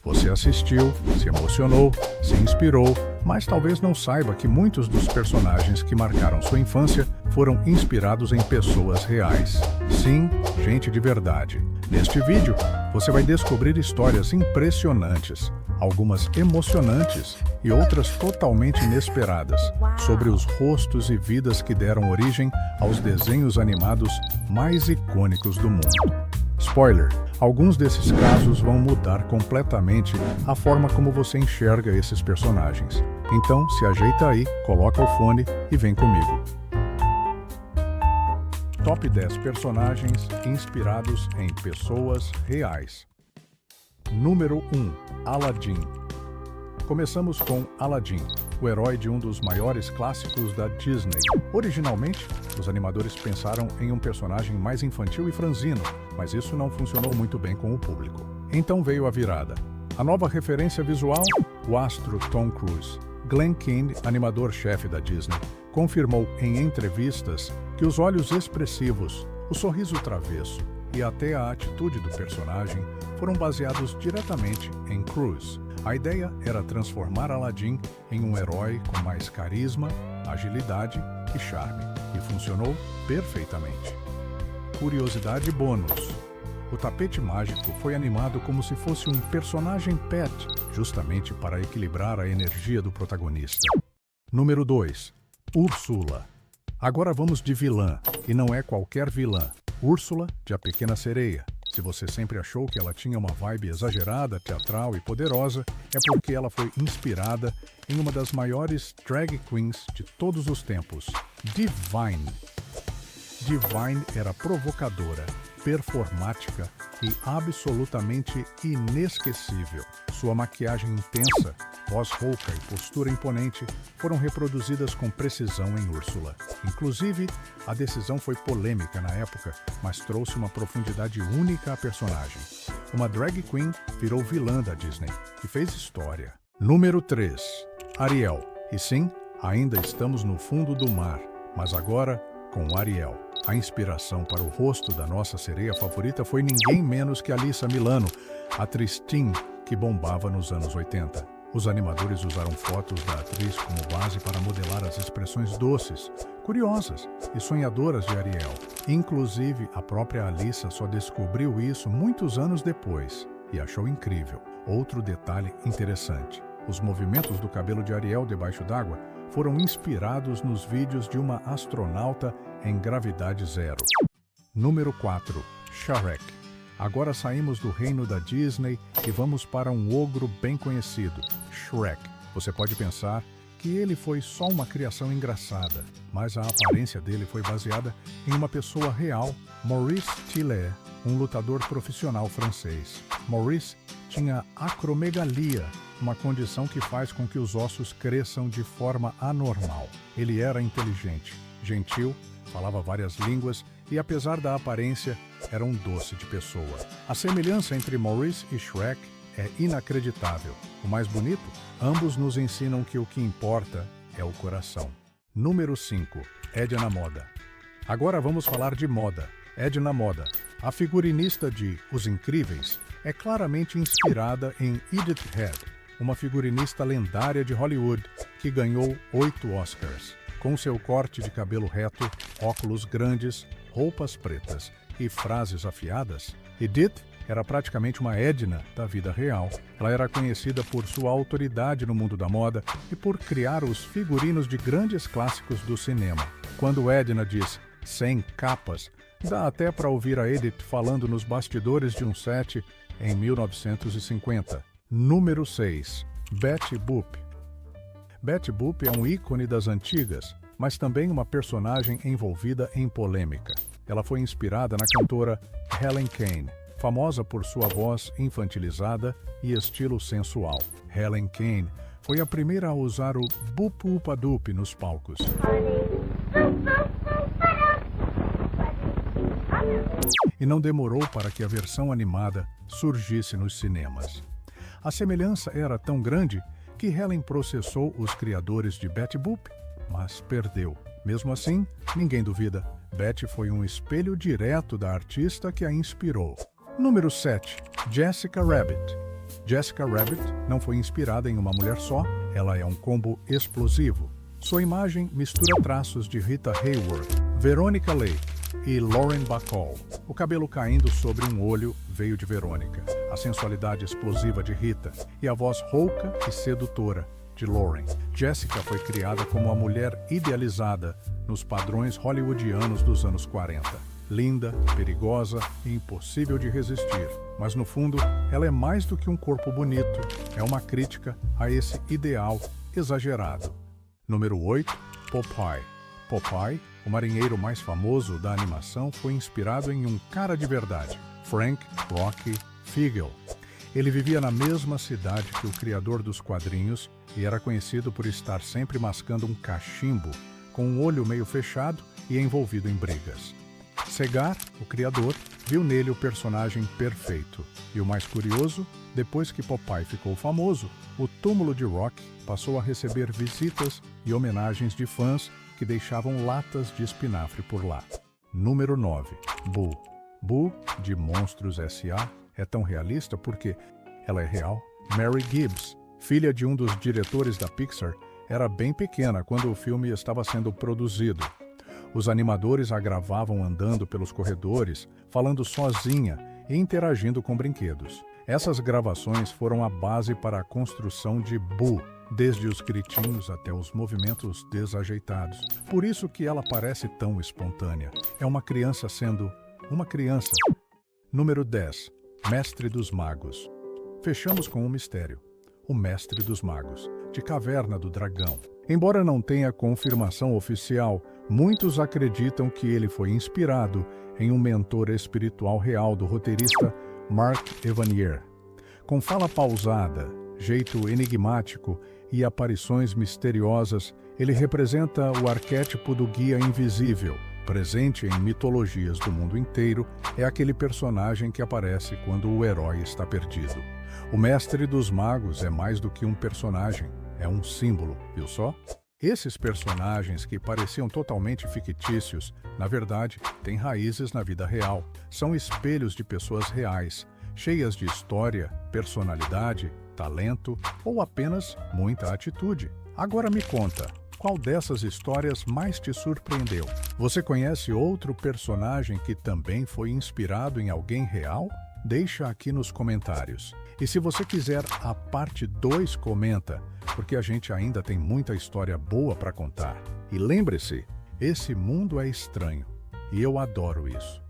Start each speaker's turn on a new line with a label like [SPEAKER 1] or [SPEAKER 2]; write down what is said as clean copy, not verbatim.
[SPEAKER 1] Você assistiu, se emocionou, se inspirou, mas talvez não saiba que muitos dos personagens que marcaram sua infância foram inspirados em pessoas reais. Sim, gente de verdade. Neste vídeo, você vai descobrir histórias impressionantes, algumas emocionantes e outras totalmente inesperadas, sobre os rostos e vidas que deram origem aos desenhos animados mais icônicos do mundo. Spoiler: alguns desses casos vão mudar completamente a forma como você enxerga esses personagens. Então, se ajeita aí, coloca o fone e vem comigo. Top 10 personagens inspirados em pessoas reais. Número 1. Aladdin. Começamos com Aladdin, o herói de um dos maiores clássicos da Disney. Originalmente, os animadores pensaram em um personagem mais infantil e franzino, mas isso não funcionou muito bem com o público. Então veio a virada. A nova referência visual? O astro Tom Cruise. Glen Keane, animador-chefe da Disney, confirmou em entrevistas que os olhos expressivos, o sorriso travesso e até a atitude do personagem foram baseados diretamente em Cruise. A ideia era transformar Aladdin em um herói com mais carisma, agilidade e charme, e funcionou perfeitamente. Curiosidade bônus: o tapete mágico foi animado como se fosse um personagem pet, justamente para equilibrar a energia do protagonista. Número 2. Úrsula. Agora vamos de vilã, e não é qualquer vilã. Úrsula, de A Pequena Sereia. Se você sempre achou que ela tinha uma vibe exagerada, teatral e poderosa, é porque ela foi inspirada em uma das maiores drag queens de todos os tempos, Divine. Divine era provocadora, performática e absolutamente inesquecível. Sua maquiagem intensa, voz rouca e postura imponente foram reproduzidas com precisão em Úrsula. Inclusive, a decisão foi polêmica na época, mas trouxe uma profundidade única à personagem. Uma drag queen virou vilã da Disney e fez história. Número 3. Ariel. E sim, ainda estamos no fundo do mar, mas agora com Ariel. A inspiração para o rosto da nossa sereia favorita foi ninguém menos que Alyssa Milano, atriz teen que bombava nos anos 80. Os animadores usaram fotos da atriz como base para modelar as expressões doces, curiosas e sonhadoras de Ariel. Inclusive, a própria Alyssa só descobriu isso muitos anos depois e achou incrível. Outro detalhe interessante: os movimentos do cabelo de Ariel debaixo d'água foram inspirados nos vídeos de uma astronauta em gravidade zero. Número 4. Shrek. Agora saímos do reino da Disney e vamos para um ogro bem conhecido, Shrek. Você pode pensar que ele foi só uma criação engraçada, mas a aparência dele foi baseada em uma pessoa real, Maurice Tillet, um lutador profissional francês. Maurice tinha acromegalia, uma condição que faz com que os ossos cresçam de forma anormal. Ele era inteligente, gentil, falava várias línguas e, apesar da aparência, era um doce de pessoa. A semelhança entre Maurice e Shrek é inacreditável. O mais bonito? Ambos nos ensinam que o que importa é o coração. Número 5. Edna Moda. Agora vamos falar de moda. Edna Moda, a figurinista de Os Incríveis, é claramente inspirada em Edith Head, uma figurinista lendária de Hollywood que ganhou 8 Oscars. Com seu corte de cabelo reto, óculos grandes, roupas pretas e frases afiadas, Edith era praticamente uma Edna da vida real. Ela era conhecida por sua autoridade no mundo da moda e por criar os figurinos de grandes clássicos do cinema. Quando Edna diz 100 capas, dá até para ouvir a Edith falando nos bastidores de um set em 1950. Número 6. Betty Boop. Betty Boop é um ícone das antigas, mas também uma personagem envolvida em polêmica. Ela foi inspirada na cantora Helen Kane, famosa por sua voz infantilizada e estilo sensual. Helen Kane foi a primeira a usar o boop-oop-a-doop nos palcos. E não demorou para que a versão animada surgisse nos cinemas. A semelhança era tão grande que Helen processou os criadores de Betty Boop, mas perdeu. Mesmo assim, ninguém duvida, Betty foi um espelho direto da artista que a inspirou. Número 7. Jessica Rabbit. Jessica Rabbit não foi inspirada em uma mulher só, ela é um combo explosivo. Sua imagem mistura traços de Rita Hayworth, Veronica Lake e Lauren Bacall. O cabelo caindo sobre um olho veio de Verônica, a sensualidade explosiva de Rita e a voz rouca e sedutora de Lauren. Jessica foi criada como a mulher idealizada nos padrões hollywoodianos dos anos 40. Linda, perigosa e impossível de resistir. Mas no fundo, ela é mais do que um corpo bonito. É uma crítica a esse ideal exagerado. Número 8. Popeye. Popeye, o marinheiro mais famoso da animação, foi inspirado em um cara de verdade, Frank Rocky Fiegel. Ele vivia na mesma cidade que o criador dos quadrinhos e era conhecido por estar sempre mascando um cachimbo, com um olho meio fechado e envolvido em brigas. Segar, o criador, viu nele o personagem perfeito. E o mais curioso, depois que Popeye ficou famoso, o túmulo de Rocky passou a receber visitas e homenagens de fãs que deixavam latas de espinafre por lá. Número 9. Boo. Boo, de Monstros S.A., é tão realista porque ela é real. Mary Gibbs, filha de um dos diretores da Pixar, era bem pequena quando o filme estava sendo produzido. Os animadores a gravavam andando pelos corredores, falando sozinha e interagindo com brinquedos. Essas gravações foram a base para a construção de Boo, desde os gritinhos até os movimentos desajeitados. Por isso que ela parece tão espontânea. É uma criança sendo uma criança. Número 10. Mestre dos Magos. Fechamos com um mistério. O Mestre dos Magos, de Caverna do Dragão. Embora não tenha confirmação oficial, muitos acreditam que ele foi inspirado em um mentor espiritual real do roteirista Mark Evanier. Com fala pausada, jeito enigmático e aparições misteriosas, ele representa o arquétipo do guia invisível. Presente em mitologias do mundo inteiro, é aquele personagem que aparece quando o herói está perdido. O Mestre dos Magos é mais do que um personagem, é um símbolo, viu só? Esses personagens que pareciam totalmente fictícios, na verdade, têm raízes na vida real. São espelhos de pessoas reais, cheias de história, personalidade, talento ou apenas muita atitude. Agora me conta, qual dessas histórias mais te surpreendeu? Você conhece outro personagem que também foi inspirado em alguém real? Deixa aqui nos comentários. E se você quiser a parte 2, comenta, porque a gente ainda tem muita história boa para contar. E lembre-se, esse mundo é estranho e eu adoro isso.